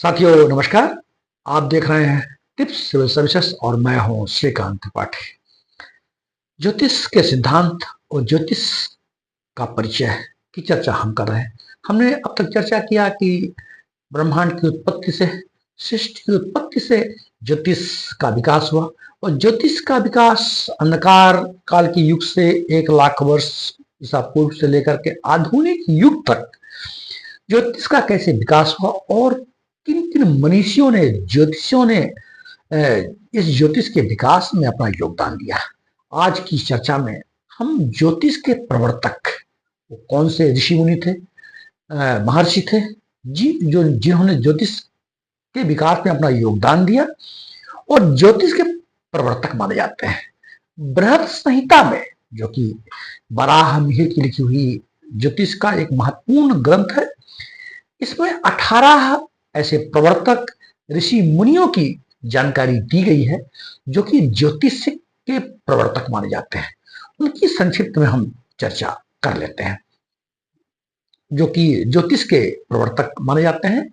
साथियों नमस्कार। आप देख रहे हैं टिप्स सिविल सर्विसेज और मैं हूं श्रीकांत त्रिपाठी। ज्योतिष के सिद्धांत और ज्योतिष का परिचय की चर्चा हम कर रहे हैं। हमने अब तक चर्चा किया कि ब्रह्मांड की उत्पत्ति से, सृष्टि की उत्पत्ति से ज्योतिष का विकास हुआ और ज्योतिष का विकास अंधकार काल के युग से 1 लाख वर्ष ईसा पूर्व से लेकर के आधुनिक युग तक ज्योतिष का कैसे विकास हुआ और किन किन मनीषियों ने, ज्योतिषियों ने इस ज्योतिष के विकास में अपना योगदान दिया। आज की चर्चा में हम ज्योतिष के प्रवर्तक, वो कौन से ऋषि मुनि थे, महर्षि थे जिन्होंने ज्योतिष के विकास में अपना योगदान दिया और ज्योतिष के प्रवर्तक माने जाते हैं। बृहद संहिता में, जो कि वराह मिहिर की लिखी हुई ज्योतिष का एक महत्वपूर्ण ग्रंथ है, इसमें 18 ऐसे प्रवर्तक ऋषि मुनियों की जानकारी दी गई है जो कि ज्योतिष के प्रवर्तक माने जाते हैं। उनकी संक्षिप्त में हम चर्चा कर लेते हैं। जो कि ज्योतिष के प्रवर्तक माने जाते हैं,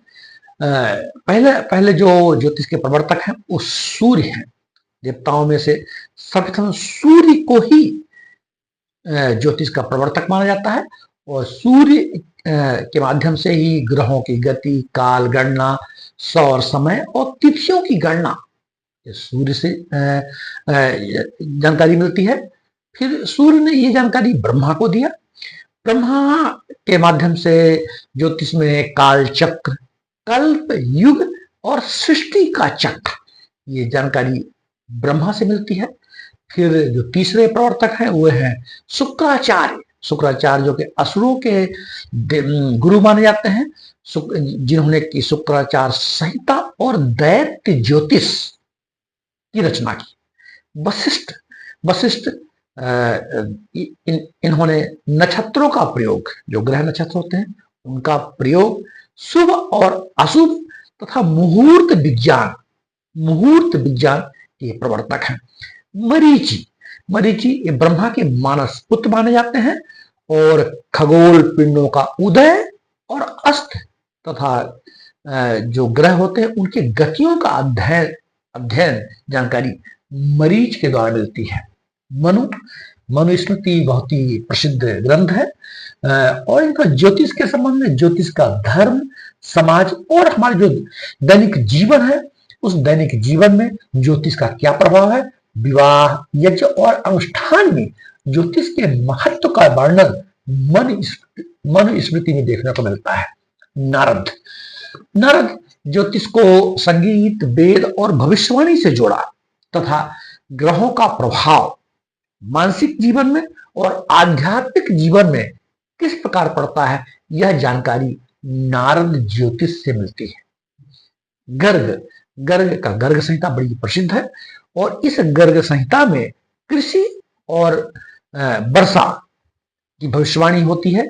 पहले जो ज्योतिष के प्रवर्तक हैं वो सूर्य हैं। देवताओं में से सर्वप्रथम सूर्य को ही ज्योतिष का प्रवर्तक माना जाता है और सूर्य के माध्यम से ही ग्रहों की गति, काल गणना, सौर समय और तिथियों की गणना सूर्य से जानकारी मिलती है। फिर सूर्य ने ये जानकारी ब्रह्मा को दिया। ब्रह्मा के माध्यम से ज्योतिष में काल चक्र, कल्प, युग और सृष्टि का चक्र, ये जानकारी ब्रह्मा से मिलती है। फिर जो तीसरे प्रवर्तक हैं वो हैं शुक्राचार्य। शुक्राचार्य जो कि असुरों के गुरु माने जाते हैं, जिन्होंने की शुक्राचार्य संहिता और दैत्य ज्योतिष की रचना की। वशिष्ठ इन्होंने नक्षत्रों का प्रयोग, जो ग्रह नक्षत्र होते हैं उनका प्रयोग शुभ और अशुभ तथा मुहूर्त विज्ञान के प्रवर्तक हैं। मरीचि ये ब्रह्मा के मानस पुत्र माने जाते हैं और खगोल पिंडों का उदय और अस्त तथा जो ग्रह होते हैं उनके गतियों का अध्ययन जानकारी मरीच के द्वारा मिलती है। मनुस्मृति बहुत ही प्रसिद्ध ग्रंथ है और इनका ज्योतिष के संबंध में, ज्योतिष का धर्म, समाज और हमारे जो दैनिक जीवन है उस दैनिक जीवन में ज्योतिष का क्या प्रभाव है, विवाह, यज्ञ और अनुष्ठान में ज्योतिष के महत्व का वर्णन मनुस्मृति में देखने को मिलता है। नारद ज्योतिष को संगीत, वेद और भविष्यवाणी से जोड़ा तथा ग्रहों का प्रभाव मानसिक जीवन में और आध्यात्मिक जीवन में किस प्रकार पड़ता है, यह जानकारी नारद ज्योतिष से मिलती है। गर्ग का गर्ग संहिता बड़ी प्रसिद्ध है और इस गर्ग संहिता में कृषि और वर्षा की भविष्यवाणी होती है।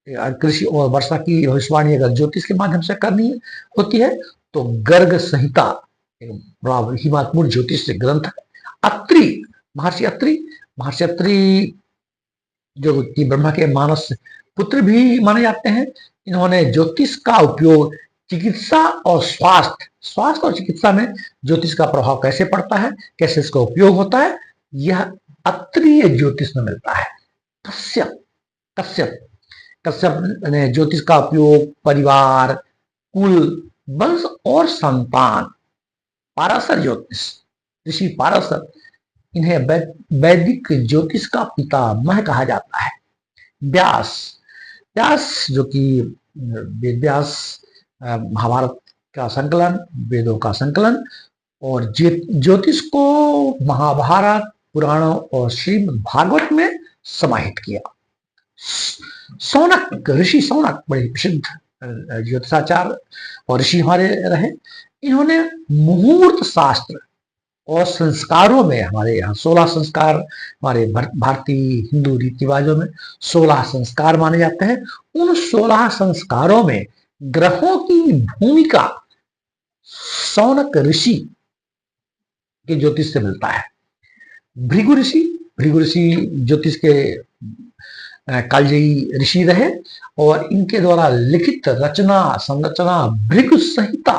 कृषि और वर्षा की भविष्यवाणी अगर ज्योतिष के माध्यम से करनी होती है तो गर्ग संहिता एक बड़ा ही महत्वपूर्ण ज्योतिष ग्रंथ है। महर्षि अत्रि जो कि ब्रह्मा के मानस पुत्र भी माने जाते हैं, इन्होंने ज्योतिष का उपयोग चिकित्सा और स्वास्थ्य और चिकित्सा में ज्योतिष का प्रभाव कैसे पड़ता है, कैसे इसका उपयोग होता है, यह अत्रिय ज्योतिष में मिलता है। कश्यप ने ज्योतिष का उपयोग परिवार, कुल, वंश और संतान। पाराशर ज्योतिष, ऋषि पाराशर, इन्हें वैदिक ज्योतिष का पितामह कहा जाता है। व्यास जो कि वेदव्यास, महाभारत का संकलन, वेदों का संकलन और ज्योतिष को महाभारत, पुराणों और श्रीमद् भागवत में समाहित किया। ऋषि सौनक बड़े प्रसिद्ध ज्योतिषाचार्य और ऋषि हमारे रहे। इन्होंने मुहूर्त शास्त्र और संस्कारों में, हमारे यहाँ 16 संस्कार, हमारे भारतीय हिंदू रीति रिवाजों में 16 संस्कार माने जाते हैं। उन 16 संस्कारों में ग्रहों की भूमिका सौनक ऋषि के ज्योतिष से मिलता है। भृगु ऋषि ज्योतिष के कालजयी ऋषि रहे और इनके द्वारा लिखित रचना संरचना भृगु संहिता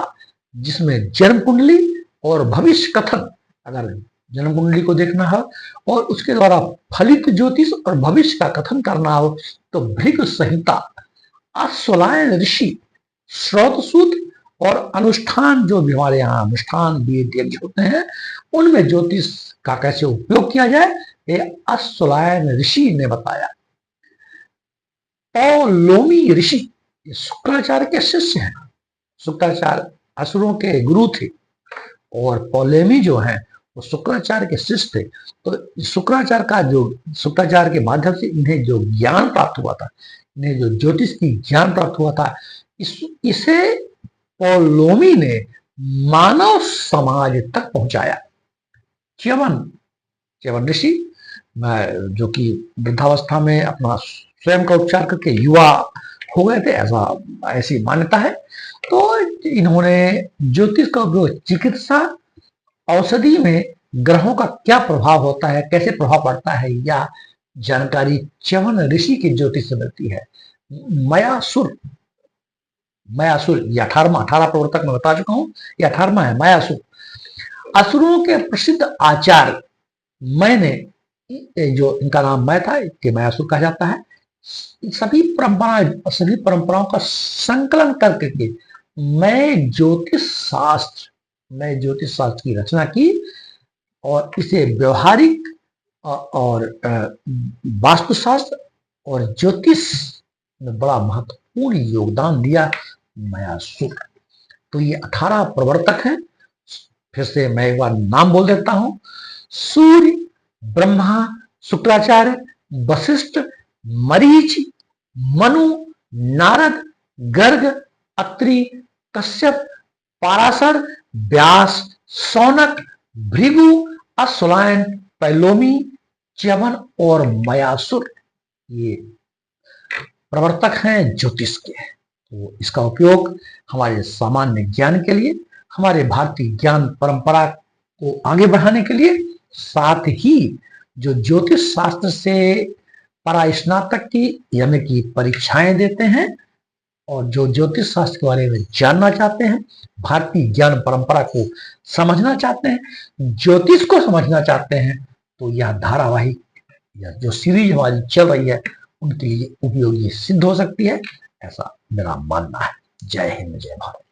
जिसमें जन्म कुंडली और भविष्य कथन, अगर जन्म कुंडली को देखना हो और उसके द्वारा फलित ज्योतिष और भविष्य का कथन करना हो तो भृगु संहिता, अश्वलायन ऋषि, श्रौतसूत और अनुष्ठान, जो भी हमारे यहाँ अनुष्ठान वेद यज्ञ होते हैं उनमें ज्योतिष का कैसे उपयोग किया जाए ये अश्वलायन ऋषि ने बताया। पौलोमी ऋषि शुक्राचार्य के शिष्य हैं। शुक्राचार्य असुरों के गुरु थे और पौलेमी जो हैं वो शुक्राचार्य के शिष्य थे। तो शुक्राचार्य के माध्यम से इन्हें जो ज्ञान प्राप्त हुआ था, इन्हें जो ज्योतिष की ज्ञान प्राप्त हुआ था, इसे पौलोमी ने मानव समाज तक पहुंचाया। च्यवन ऋषि जो कि वृद्धावस्था में अपना स्वयं का उपचार करके युवा हो गए थे, ऐसी मान्यता है। तो इन्होंने ज्योतिष का उपयोग चिकित्सा, औषधि में ग्रहों का क्या प्रभाव होता है, कैसे प्रभाव पड़ता है, या जानकारी च्यवन ऋषि की ज्योतिष से मिलती है। मयासुर ये 18 प्रवर्तक मैं बता चुका हूं, ये 18वां है मयासुर। असुरों के प्रसिद्ध आचार्य मैंने, जो इनका नाम मैं था, कि मयासुर कहा जाता है, सभी परंपराओं का संकलन करके मैं ज्योतिष शास्त्र की रचना की और इसे व्यवहारिक और वास्तुशास्त्र और ज्योतिष में बड़ा महत्वपूर्ण योगदान दिया मयासुर। तो ये 18 प्रवर्तक हैं। फिर से मैं एक बार नाम बोल देता हूं। सूर्य, ब्रह्मा, शुक्राचार्य, वशिष्ठ, मरीच, मनु, नारद, गर्ग, अत्रि, कश्यप, पाराशर, व्यास, शौनक, भृगु, अश्वलायन, पैलोमी, च्यवन और मयासुर ये प्रवर्तक हैं ज्योतिष के। तो इसका उपयोग हमारे सामान्य ज्ञान के लिए, हमारे भारतीय ज्ञान परंपरा को आगे बढ़ाने के लिए, साथ ही जो ज्योतिष शास्त्र से परास्नातक की यानी कि परीक्षाएं देते हैं और जो ज्योतिष शास्त्र के बारे में जानना चाहते हैं, भारतीय ज्ञान परंपरा को समझना चाहते हैं, ज्योतिष को समझना चाहते हैं, तो यह धारावाहिक या जो सीरीज हमारी चल रही है उनके लिए उपयोगी सिद्ध हो सकती है, ऐसा मेरा मानना है। जय हिंद, जय भारत।